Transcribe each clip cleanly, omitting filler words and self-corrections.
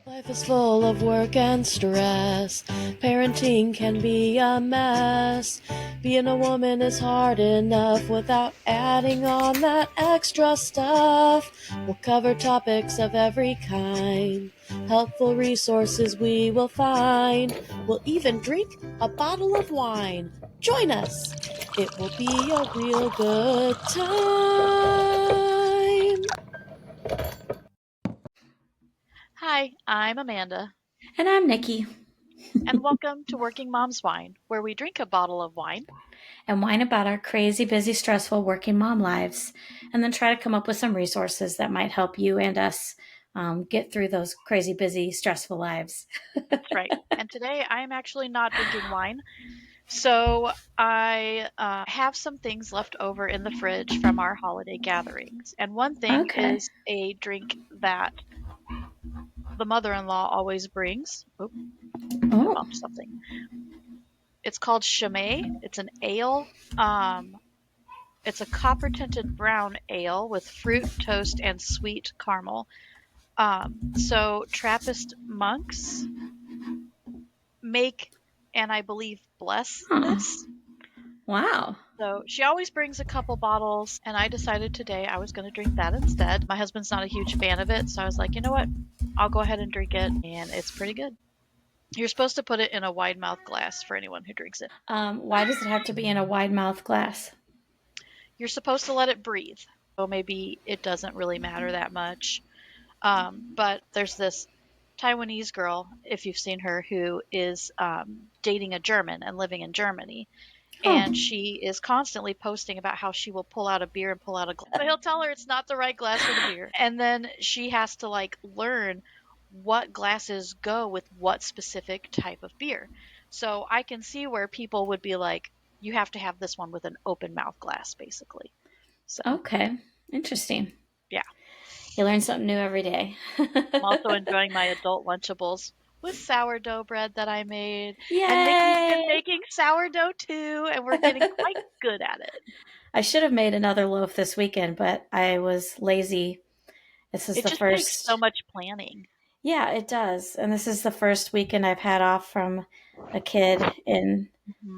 Life is full of work and stress. Parenting can be a mess. Being a woman is hard enough without adding on that extra stuff. We'll cover topics of every kind. Helpful resources we will find. We'll even drink a bottle of wine. Join us. It will be a real good time. Hi, I'm Amanda, And I'm Nikki, and welcome to Working Mom's Wine, where we drink a bottle of wine. and whine about our crazy, busy, stressful working mom lives, and then try to come up with some resources that might help you and us get through those crazy, busy, stressful lives. That's right. And today I am actually not drinking wine. So I have some things left over in the fridge from our holiday gatherings. And one thing Okay. is a drink that the mother in law always brings. Oh, I Oh, bumped something. It's called Chimay. It's an ale. Um, it's a copper tinted brown ale with fruit, toast, and sweet caramel. So Trappist monks make and I believe bless huh. this. Wow. So she always brings a couple bottles, and I decided today I was going to drink that instead. My husband's not a huge fan of it, so I was like, you know what? I'll go ahead and drink it, and it's pretty good. You're supposed to put it in a wide mouth glass for anyone who drinks it. Why does it have to be in a wide mouth glass? You're supposed to let it breathe. So maybe it doesn't really matter that much. But there's this Taiwanese girl, if you've seen her, who is dating a German and living in Germany. Oh, And she is constantly posting about how she will pull out a beer and pull out a glass. But he'll tell her it's not the right glass for the beer. And then she has to like learn what glasses go with what specific type of beer. So I can see where people would be like, you have to have this one with an open mouth glass, basically. So okay. Interesting. yeah. You learn something new every day. I'm also enjoying my adult Lunchables with sourdough bread that I made. And Nikki's been Yay! making sourdough too, and we're getting quite good at it. I should have made another loaf this weekend, but I was lazy. This is It the just takes so first. much planning. Yeah, it does. And this is the first weekend I've had off from a kid in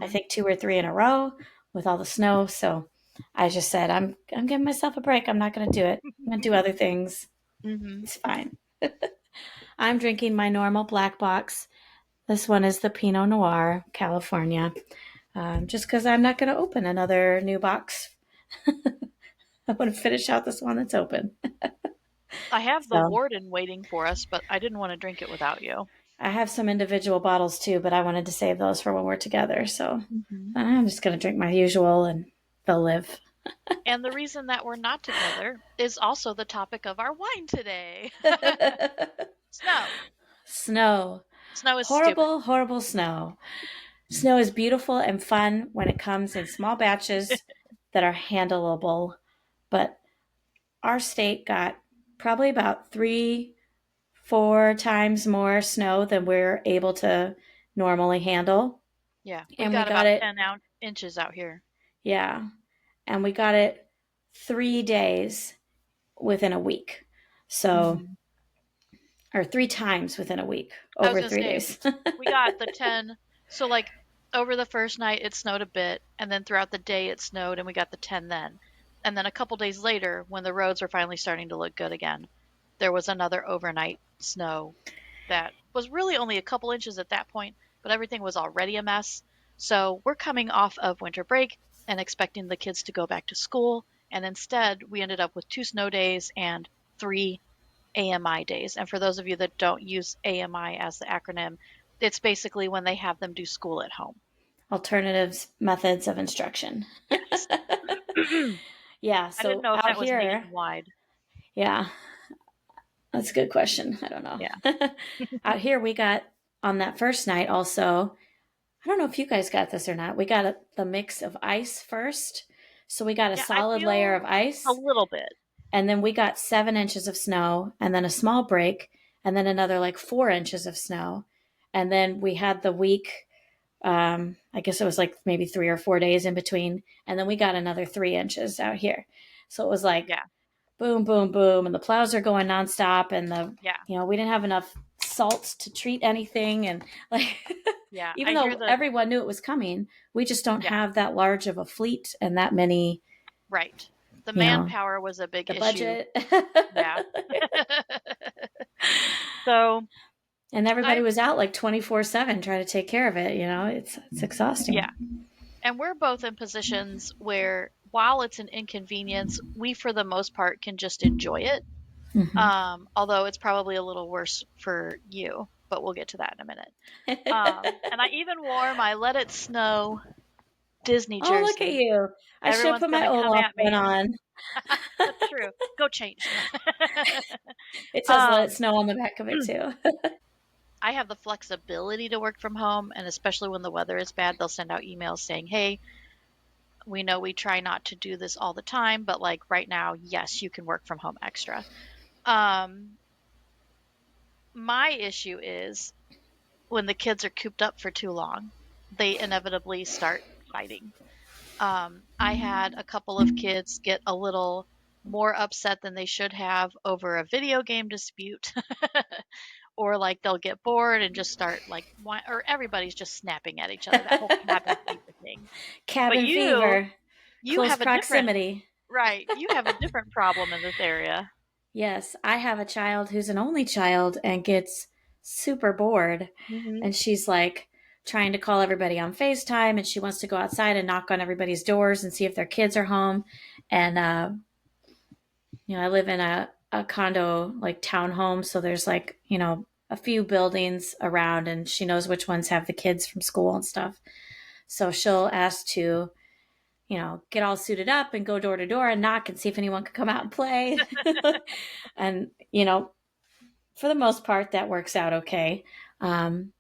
I Mhm. think 2 or 3 in a row with all the snow. So I just said I'm giving myself a break. I'm not going to do it. I'm going to do other things. Mhm. It's fine. I'm drinking my normal black box. This one is the Pinot Noir, California. Just because I'm not going to open another new box. I want to finish out this one that's open. I have the So warden waiting for us, but I didn't want to drink it without you. I have some individual bottles too, but I wanted to save those for when we're together. So Mhm. I'm just going to drink my usual and they'll live. And the reason that we're not together is also the topic of our wine today. Snow. Snow. Snow is stupid. Horrible, horrible snow. Snow is beautiful and fun when it comes in small batches that are handleable, but our state got probably about 3, 4 times more snow than we're able to normally handle. Yeah, we And we got got about it, 10 inches out here. yeah, and we got it 3 days within a week. So, Mhm. or 3 times within a week, I was over going to three say, days. we got the 10. So, like, over the first night, it snowed a bit, and then throughout the day, it snowed, and we got the 10 then. And then a couple days later, when the roads were finally starting to look good again, there was another overnight snow that was really only a couple inches at that point, but everything was already a mess. So we're coming off of winter break and expecting the kids to go back to school. And instead, we ended up with 2 snow days and 3 AMI days. And for those of you that don't use AMI as the acronym, it's basically when they have them do school at home. Alternatives, methods of instruction. Yes. Yeah, I didn't so know if out that was here, nationwide. yeah, that's a good question. I don't know. Yeah. Out here, we got on that first night also. I don't know if you guys got this or not. We got the mix of ice first. So we got a Yeah, I solid layer feel of a ice, little bit. and then we got 7 inches of snow, and then a small break, and then another like 4 inches of snow. And then we had the week, I guess it was like maybe 3 or 4 days in between. And then we got another 3 inches out here. So it was like Yeah. boom, boom, boom. And the plows are going nonstop. And Yeah. we didn't have enough salts to treat anything. And like, Yeah, even I hear though the everyone knew it was coming, we just don't yeah, have that large of a fleet and that many, right. The you know, manpower was a big the issue. budget. Yeah. So And everybody I was out like 24/7 trying to take care of it. It's exhausting. yeah, and we're both in positions where while it's an inconvenience, we for the most part can just enjoy it. Hmm. Although it's probably a little worse for you, but we'll get to that in a minute. And I even wore my Let It Snow Disney Oh, look at jersey. you. I should have Everyone's put my gonna come Olaf at one me. on. That's true. Go change. It says let it um, snow on the back of it too. I have the flexibility to work from home, and especially when the weather is bad, they'll send out emails saying, "Hey, we know we try not to do this all the time, but like right now, yes, you can work from home extra." Um, my issue is when the kids are cooped up for too long, they inevitably start fighting. I had a couple of kids get a little more upset than they should have over a video game dispute. Or like they'll get bored and just start like or everybody's just snapping at each other, that whole cabin fever thing. But Cabin you fever, you close have a different proximity. right, you have a different problem in this area. Yes, I have a child who's an only child and gets super bored. Mhm. And she's like trying to call everybody on FaceTime, and she wants to go outside and knock on everybody's doors and see if their kids are home. And, I live in a condo, like townhome. So there's like, a few buildings around, and she knows which ones have the kids from school and stuff. So she'll ask to, get all suited up and go door to door and knock and see if anyone can come out and play. And, for the most part, that works out okay. Um,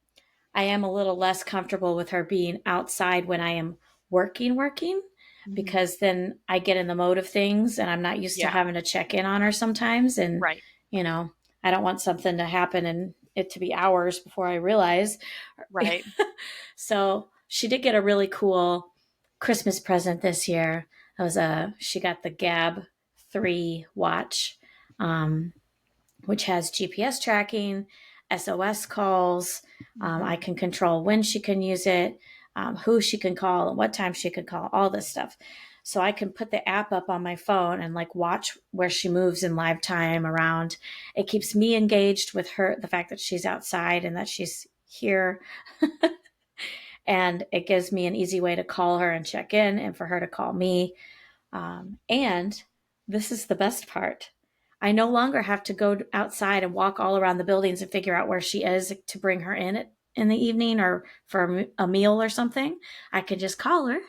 I am a little less comfortable with her being outside when I am working, Mhm. because then I get in the mode of things and I'm not used to Yeah, having to check in on her sometimes. And, right, you know, I don't want something to happen and it to be hours before I realize. right. So she did get a really cool Christmas present this year. She got the Gab 3 watch. Which has GPS tracking, SOS calls. I Mhm. can control when she can use it, who she can call, and what time she can call, all this stuff. So I can put the app up on my phone and like watch where she moves in live time around. It keeps me engaged with her, the fact that she's outside and that she's here. And it gives me an easy way to call her and check in and for her to call me. And this is the best part. I no longer have to go outside and walk all around the buildings and figure out where she is to bring her in the evening or for a meal or something. I can just call her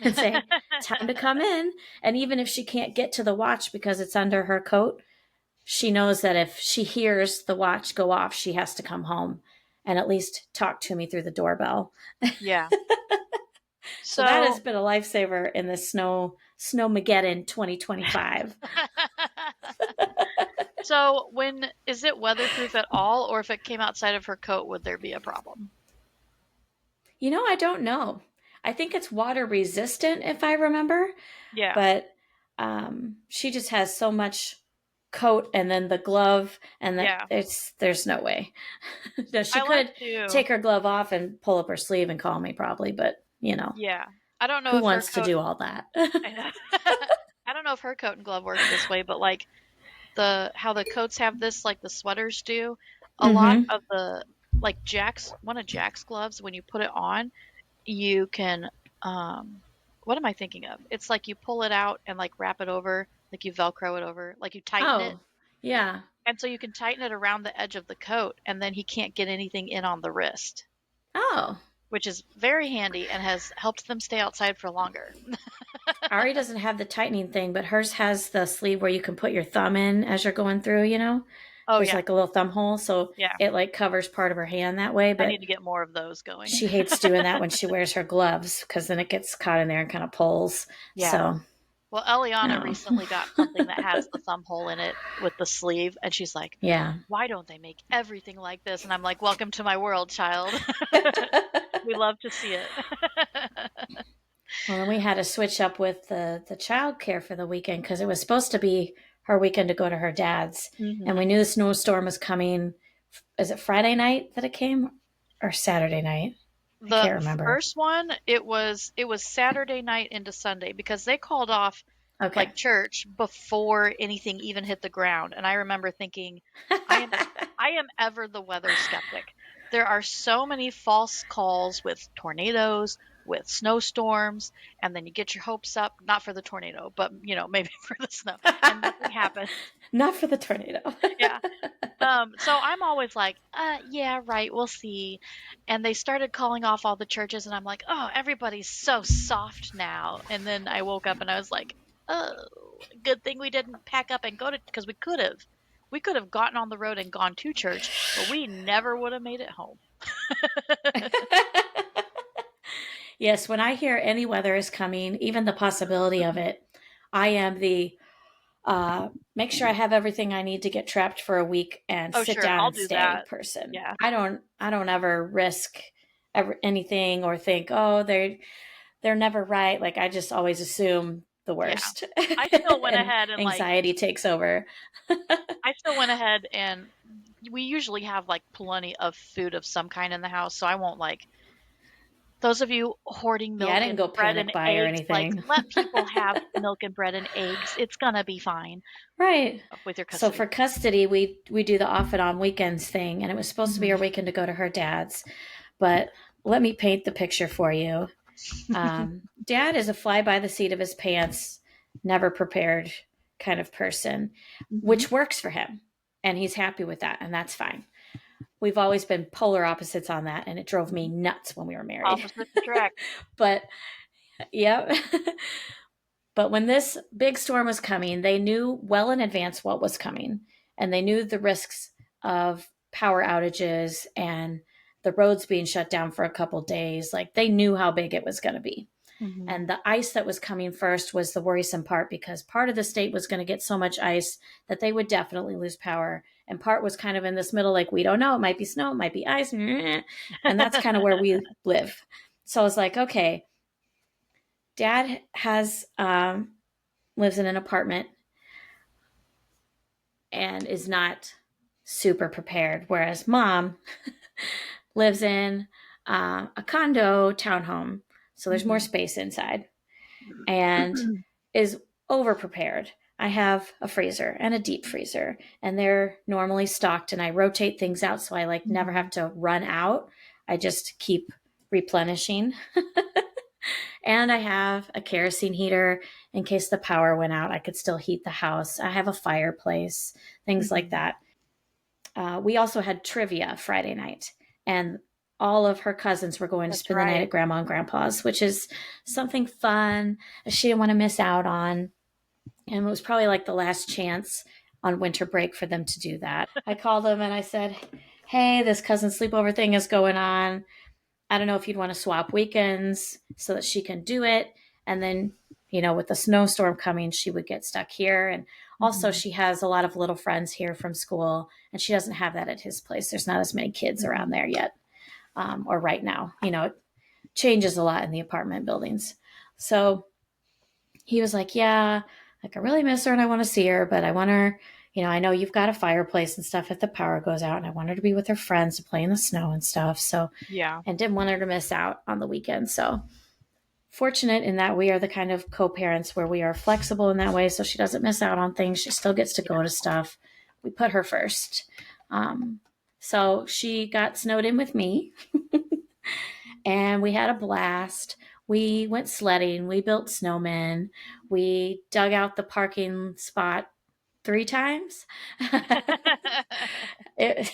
and say, time to come in. And even if she can't get to the watch because it's under her coat, she knows that if she hears the watch go off, she has to come home and at least talk to me through the doorbell. Yeah. So that has So been a lifesaver in this snowmageddon 2025. so when is it weatherproof at all, or if it came outside of her coat, would there be a problem? I don't know. I think it's water resistant, if I remember, Yeah. but she just has so much coat and then the glove, and that Yeah. there's no way. No, she I like could to take her glove off and pull up her sleeve and call me probably, but yeah. I don't know who if her wants to coat do all that? I know. I don't know if her coat and glove work this way, but like the how the coats have this like the sweaters do, a lot Mm-hmm. of the like one of Jack's gloves, when you put it on, you can what am I thinking of? It's like you pull it out and like wrap it over, like you velcro it over, like you tighten it. Oh, yeah. And so you can tighten it around the edge of the coat, and then he can't get anything in on the wrist, Oh, which is very handy and has helped them stay outside for longer. Ari doesn't have the tightening thing, but hers has the sleeve where you can put your thumb in as you're going through. Oh There's yeah. like a little thumb hole, so Yeah. it like covers part of her hand that way, I but need to get more of those going. she hates doing that when she wears her gloves because then it gets caught in there and kind of pulls. Yeah. So, Well, Eliana no. recently got something that has the thumb hole in it with the sleeve, and she's like, Yeah. "Why don't they make everything like this?" And I'm like, "Welcome to my world, child. We love to see it." Well, then we had to switch up with the child care for the weekend because it was supposed to be her weekend to go to her dad's. And we Mhm. knew the snowstorm was coming Is it Friday night that it came or Saturday night? I The can't remember. first one, it was Saturday night into Sunday because they called off Okay. like church before anything even hit the ground. And I remember thinking, I am I am ever the weather skeptic. There are so many false calls with tornadoes, with snowstorms, and then you get your hopes up, not for the tornado, but maybe for the snow, and nothing happens. Not for the tornado. Yeah. So I'm always like, yeah, right, we'll see. And they started calling off all the churches, and I'm like, oh, everybody's so soft now. And then I woke up and I was like, oh, good thing we didn't pack up and go to, because we could have. We could have gotten on the road and gone to church, but we never would have made it home. Yes, when I hear any weather is coming, even the possibility of it, I am the make sure I have everything I need to get trapped for a week and Oh, sit sure, down I'll and do stay that. person. Yeah. I don't ever risk anything or think, oh, they're never right. Like I just always assume the Yeah. worst I still went and ahead and like anxiety takes over. I still went ahead and we usually have like plenty of food of some kind in the house, so I won't like those of you hoarding Yeah, I milk didn't go and bread and panic buy or eggs, like, anything. let people have milk and bread and eggs. It's gonna be fine Right. with your So custody. for custody, we do the off and on weekends thing, and it was supposed to be Mhm. our weekend to go to her dad's. But let me paint the picture for you. Dad is a fly by the seat of his pants, never prepared kind of person, Mhm. which works for him. And he's happy with that, and that's fine. We've always been polar opposites on that, and it drove me nuts when we were married. Opposites attract. But, yep. But when this big storm was coming, they knew well in advance what was coming, and they knew the risks of power outages and the roads being shut down for a couple days. Like they knew how big it was going to be. Mhm. And the ice that was coming first was the worrisome part because part of the state was going to get so much ice that they would definitely lose power. And part was kind of in this middle, like, we don't know. It might be snow, it might be ice. And that's kind of where we live. So I was like, okay, dad lives in an apartment and is not super prepared, whereas mom lives in a condo townhome. So there's more Mhm. space inside and is over prepared. I have a freezer and a deep freezer, and they're normally stocked, and I rotate things out so I like never have Mhm. to run out. I just keep replenishing. And I have a kerosene heater in case the power went out. I could still heat the house. I have a fireplace, things like Mhm. that. We also had trivia Friday night, and all of her cousins were going to That's spend the night right. at Grandma and Grandpa's, which is something fun she didn't want to miss out on. And it was probably like the last chance on winter break for them to do that. I called them and I said, hey, this cousin sleepover thing is going on. I don't know if you'd want to swap weekends so that she can do it. And then, with the snowstorm coming, she would get stuck here. And also, Mhm. she has a lot of little friends here from school, and she doesn't have that at his place. There's not as many kids around Mhm. there yet, or right now. It changes a lot in the apartment buildings. So he was like, yeah, like I really miss her and I want to see her, but I want her, I know you've got a fireplace and stuff if the power goes out, and I want her to be with her friends to play in the snow and stuff. So, Yeah. and didn't want her to miss out on the weekend. So, fortunate in that we are the kind of co-parents where we are flexible in that way, so she doesn't miss out on things. She still gets to Yeah. go to stuff. We put her first. Um, so she got snowed in with me, and we had a blast. We went sledding. We built snowmen. We dug out the parking spot 3 times. it,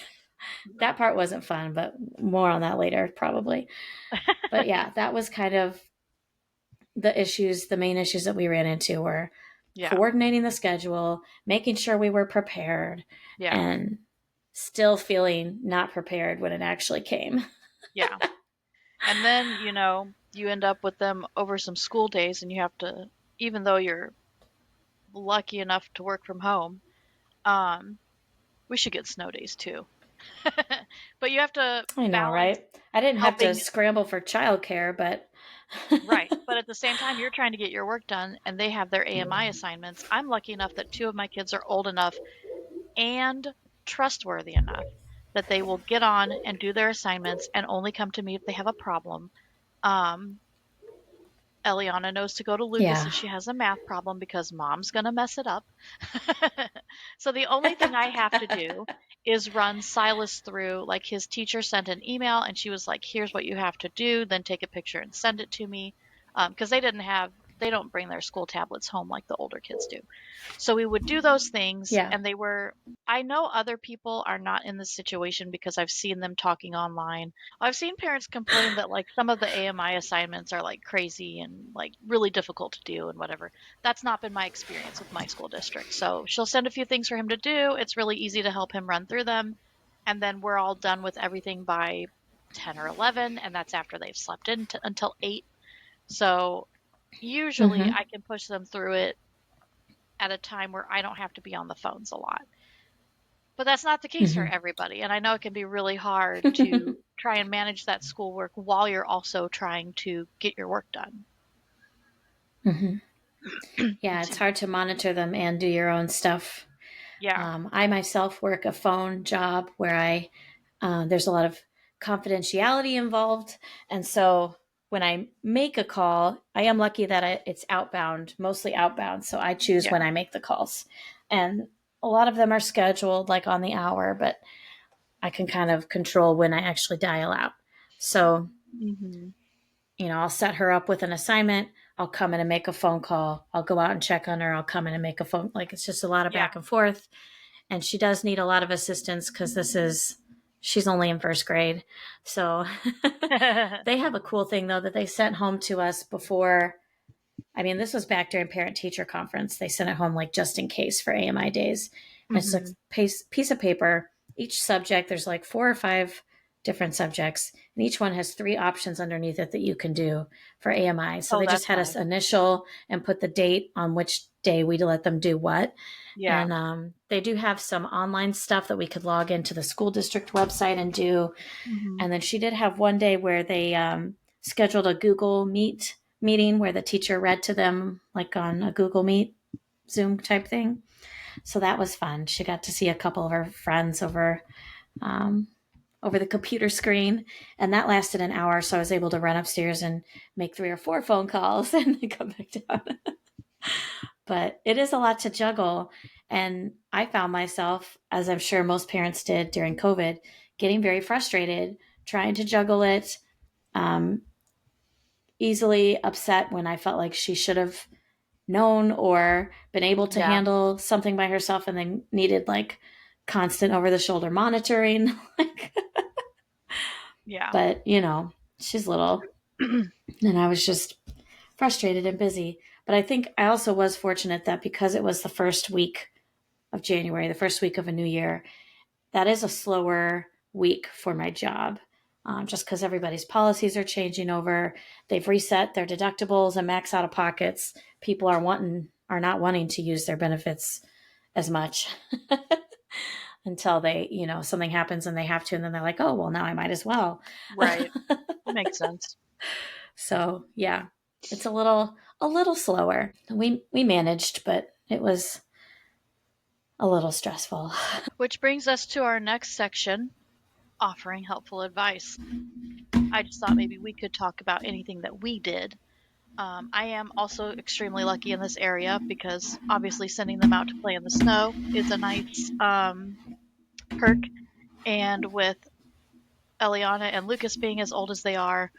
that part wasn't fun, but more on that later, probably. But yeah, that was kind of the main issues that we ran into were Yeah. coordinating the schedule, making sure we were prepared, Yeah. and still feeling not prepared when it actually came. Yeah. And then, you end up with them over some school days and you have to, even though you're lucky enough to work from home, um, we should get snow days too. But you have to I know, balance right? I didn't have to helping, scramble for childcare, but right. But at the same time, you're trying to get your work done and they have their AMI assignments. I'm lucky enough that two of my kids are old enough and trustworthy enough. that they will get on and do their assignments and only come to me if they have a problem. Um, Eliana knows to go to Lucas Yeah. if she has a math problem because mom's going to mess it up. So the only thing I have to do is run Silas through. Like, his teacher sent an email and she was like, here's what you have to do, then take a picture and send it to me. Because they don't bring their school tablets home like the older kids do. So we would do those things, Yeah. and I know other people are not in this situation because I've seen them talking online. I've seen parents complain that like some of the AMI assignments are like crazy and like really difficult to do and whatever. That's not been my experience with my school district. So she'll send a few things for him to do. It's really easy to help him run through them. And then we're all done with everything by 10 or 11, and that's after they've slept in until 8. So usually Mm-hmm. I can push them through it at a time where I don't have to be on the phones a lot. But that's not the case for Mm-hmm. everybody. And I know it can be really hard to try and manage that schoolwork while you're also trying to get your work done. Mm-hmm. Yeah, it's hard to monitor them and do your own stuff. Yeah. I myself work a phone job where there's a lot of confidentiality involved, and so when I make a call, I am lucky that it's outbound, mostly outbound. So I choose Yeah. when I make the calls, and a lot of them are scheduled like on the hour, but I can kind of control when I actually dial out. So Hmm. I'll set her up with an assignment. I'll come in and make a phone call. I'll go out and check on her. I'll come in and make a phone. Like, it's just a lot of Yeah. back and forth. And she does need a lot of assistance because she's only in first grade. So they have a cool thing though that they sent home to us before. I mean, this was back during parent teacher conference. They sent it home like just in case for AMI days. And it's a Hmm. piece of paper. Each subject, there's like 4 or 5 different subjects, and each one has 3 options underneath it that you can do for AMI. So Oh, they just that's had us nice. initial and put the date on which day we'd let them do what. Yeah. And they do have some online stuff that we could log into the school district website and do. Hmm. And then she did have one day where they scheduled a Google Meet meeting where the teacher read to them, like on a Google Meet Zoom type thing. So that was fun. She got to see a couple of her friends um, over the computer screen, and that lasted an hour. So I was able to run upstairs and make 3 or 4 phone calls and then come back down. But it is a lot to juggle. And I found myself, as I'm sure most parents did during COVID, getting very frustrated trying to juggle it, um, easily upset when I felt like she should have known or been able to Yeah. handle something by herself and then needed like constant over the shoulder monitoring. Yeah. But, she's little and I was just frustrated and busy. But I think I also was fortunate that because it was the first week of January, the first week of a new year, that is a slower week for my job. Just because everybody's policies are changing over, they've reset their deductibles and max out of pockets. People are not wanting to use their benefits as much until something happens and they have to, and then they're like, oh well, now I might as well. Right. That makes sense. So yeah, it's a little slower. We managed, but it was a little stressful. Which brings us to our next section, offering helpful advice. I just thought maybe we could talk about anything that we did. I am also extremely lucky in this area because obviously sending them out to play in the snow is a nice perk. And with Eliana and Lucas being as old as they are,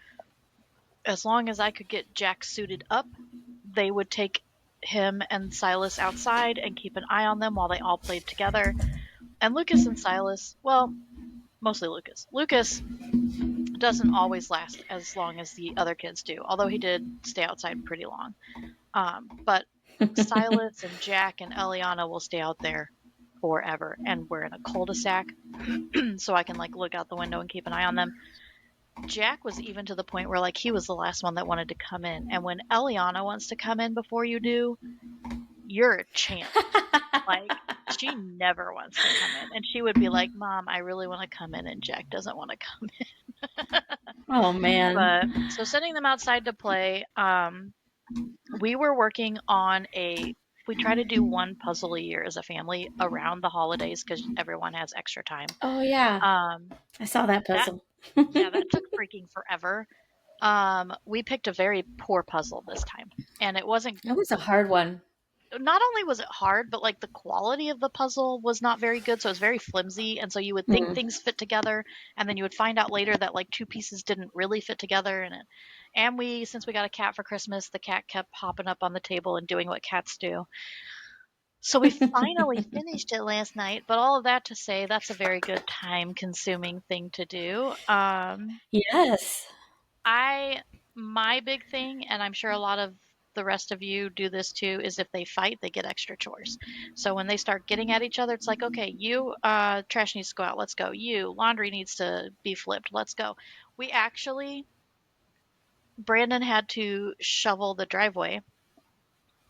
as long as I could get Jack suited up, they would take him and Silas outside and keep an eye on them while they all played together. And Lucas and Silas, well, mostly Lucas. Lucas doesn't always last as long as the other kids do, although he did stay outside pretty long. But Silas and Jack and Eliana will stay out there forever, and we're in a cul-de-sac, so I can like look out the window and keep an eye on them. Jack was even to the point where like he was the last one that wanted to come in, and when Eliana wants to come in before you do, you're a champ. Like, she never wants to come in, and she would be like, "Mom, I really want to come in," and Jack doesn't want to come in. Oh man. But so sending them outside to play, we were working on a we try to do one puzzle a year as a family around the holidays because everyone has extra time. Oh yeah, Um, I saw that that puzzle. yeah, that took freaking forever. We picked a very poor puzzle this time, and it wasn't. That was a hard one. Not only was it hard, but like the quality of the puzzle was not very good, so it was very flimsy, and so you would think Mm. things fit together, and then you would find out later that like two pieces didn't really fit together, and we, since we got a cat for Christmas, the cat kept hopping up on the table and doing what cats do. So we finally finished it last night, but all of that to say that's a very good time consuming thing to do. Yes. I My big thing, and I'm sure a lot of the rest of you do this too, is if they fight, they get extra chores. So when they start getting at each other, it's like, okay, you trash needs to go out, let's go. You laundry needs to be flipped, let's go. We actually Brandon had to shovel the driveway,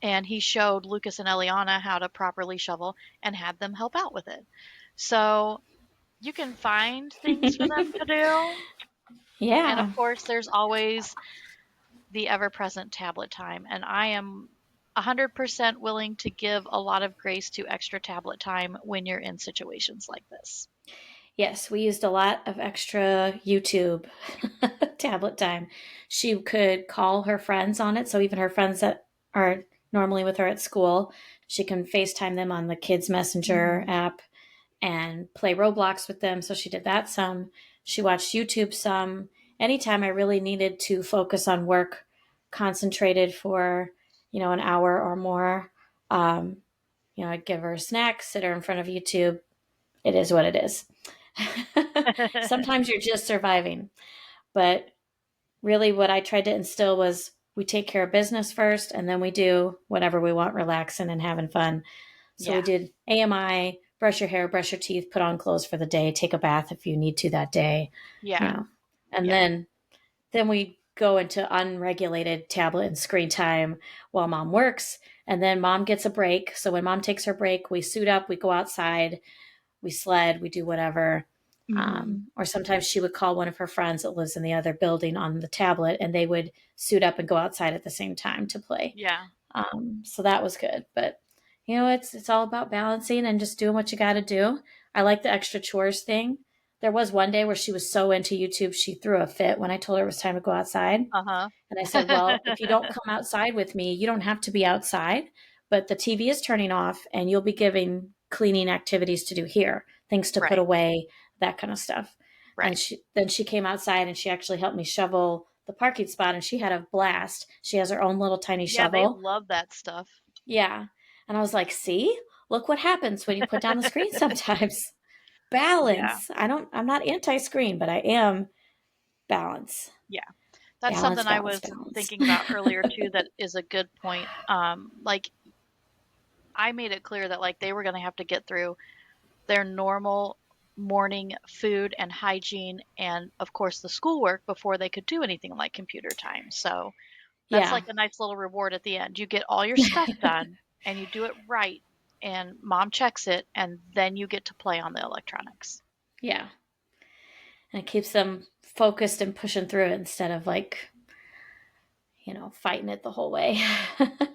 and he showed Lucas and Eliana how to properly shovel and had them help out with it. So you can find things for them to do. And of Yeah. course, there's always the ever present tablet time. And I am 100% willing to give a lot of grace to extra tablet time when you're in situations like this. Yes, we used a lot of extra YouTube tablet time. She could call her friends on it. So even her friends that are normally with her at school, she can FaceTime them on the Kids Messenger Mm-hmm. app and play Roblox with them. So she did that some. She watched YouTube some. Anytime I really needed to focus on work, concentrated for, an hour or more, I'd give her a snack, sit her in front of YouTube. It is what it is. Sometimes you're just surviving. But really, what I tried to instill was we take care of business first, and then we do whatever we want, relaxing and having fun. So we Yeah, did AMI, brush your hair, brush your teeth, put on clothes for the day, take a bath if you need to that day, you yeah, know. And yeah, then we go into unregulated tablet and screen time while mom works, and then mom gets a break. So when mom takes her break, we suit up, we go outside, we sled, we do whatever. hmm, Or sometimes she would call one of her friends that lives in the other building on the tablet, and they would suit up and go outside at the same time to play. yeah, So that was good. But it's all about balancing and just doing what you got to do. I like the extra chores thing. There was one day where she was so into YouTube, she threw a fit when I told her it was time to go outside. uh And I said, huh. well, if you don't come outside with me, you don't have to be outside, but the TV is turning off and you'll be giving cleaning activities to do here, things to put Right, away, that kind of stuff. And right. then she came outside and she actually helped me shovel the parking spot and she had a blast. She has her own little tiny Yeah, they shovel. love that stuff. Yeah. And I was like, see, look what happens when you put down the screen sometimes. Yeah, Balance. I'm not anti screen, but I am balance. yeah. That's Balance, something I balance, was balance. thinking about earlier too. That is a good point. Like I made it clear that like they were going to have to get through their normal morning food and hygiene and of course the schoolwork before they could do anything like computer time. So that's Yeah. like a nice little reward at the end. You get all your stuff done and you do it right and mom checks it and then you get to play on the electronics. Yeah. And it keeps them focused and pushing through it instead of like, fighting it the whole way.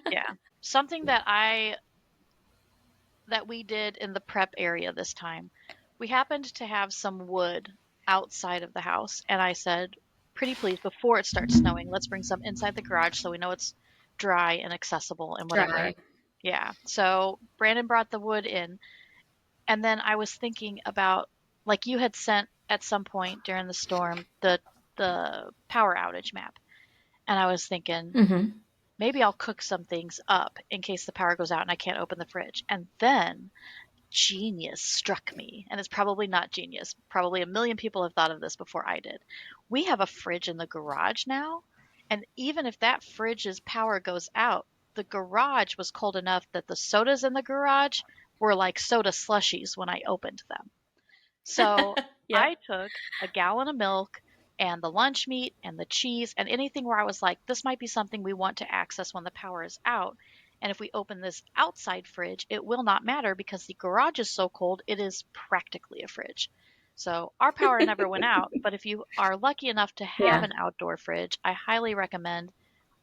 Yeah. Something that we did in the prep area this time. We happened to have some wood outside of the house, and I said, pretty please, before it starts snowing, let's bring some inside the garage so we know it's dry and accessible and whatever. Dry. Yeah. So Brandon brought the wood in, and then I was thinking about like you had sent at some point during the storm the power outage map. And I was thinking, Mm-hmm. maybe I'll cook some things up in case the power goes out and I can't open the fridge. And then genius struck me, and it's probably not genius. Probably a million people have thought of this before I did. We have a fridge in the garage now, and even if that fridge's power goes out, the garage was cold enough that the sodas in the garage were like soda slushies when I opened them. So I Yep. took a gallon of milk and the lunch meat and the cheese and anything where I was like, this might be something we want to access when the power is out. And if we open this outside fridge, it will not matter because the garage is so cold, it is practically a fridge. So our power never went out, but if you are lucky enough to have Yeah. an outdoor fridge, I highly recommend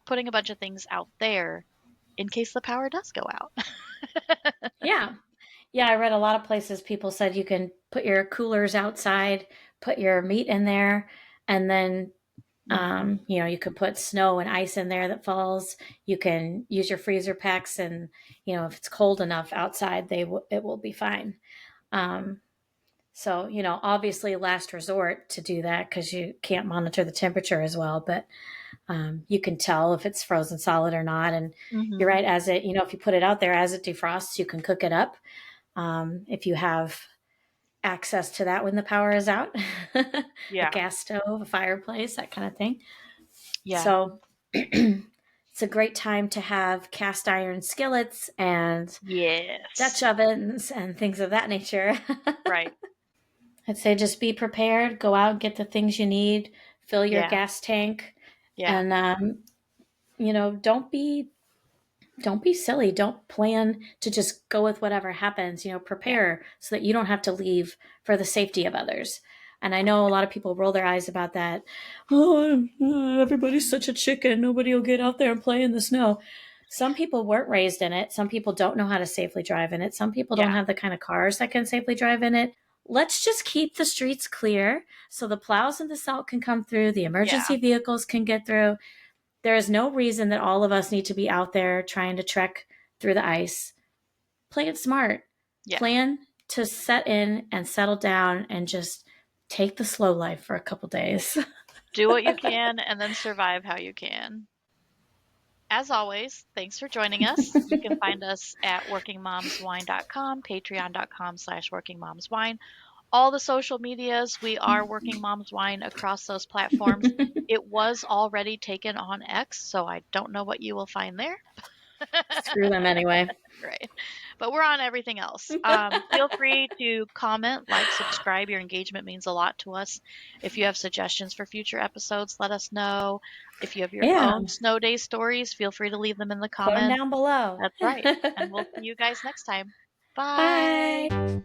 putting a bunch of things out there in case the power does go out. Yeah. Yeah, I read a lot of places people said you can put your coolers outside, put your meat in there, and then you can put snow and ice in there that falls. You can use your freezer packs, and if it's cold enough outside, it will be fine. Um, so obviously, last resort to do that because you can't monitor the temperature as well, but you can tell if it's frozen solid or not. And you're right, as it if you put it out there as it defrosts, you can cook it up. If you have access to that when the power is out, a Yeah. gas stove, a fireplace, that kind of thing. Yeah. So it's a great time to have cast iron skillets and Dutch Yes. ovens and things of that nature. Right. I'd say just be prepared, go out, get the things you need, fill your Yeah. gas tank, Yeah. and don't be silly. Don't plan to just go with whatever happens. Yeah. Prepare so that you don't have to leave for the safety of others. And I know a lot of people roll their eyes about that. Oh, everybody's such a chicken. Nobody will get out there and play in the snow. Some people weren't raised in it. Some people don't know how to safely drive in it. Some people don't Yeah. have the kind of cars that can safely drive in it. Let's just keep the streets clear so the plows and the salt can come through, the emergency Yeah. vehicles can get through. There is no reason that all of us need to be out there trying to trek through the ice. Play it smart. Yeah. Plan to set in and settle down and just take the slow life for a couple days. Do what you can and then survive how you can. As always, thanks for joining us. You can find us at workingmomswine.com, patreon.com/workingmomswine. All the social medias, we are Working Moms Wine across those platforms. It was already taken on X, so I don't know what you will find there. Screw them anyway. Right. But we're on everything else. Feel free to comment, like, subscribe. Your engagement means a lot to us. If you have suggestions for future episodes, let us know. If you have your Yeah, own snow day stories, feel free to leave them in the put them comments. down below. That's right. And we'll see you guys next time. Bye. Bye.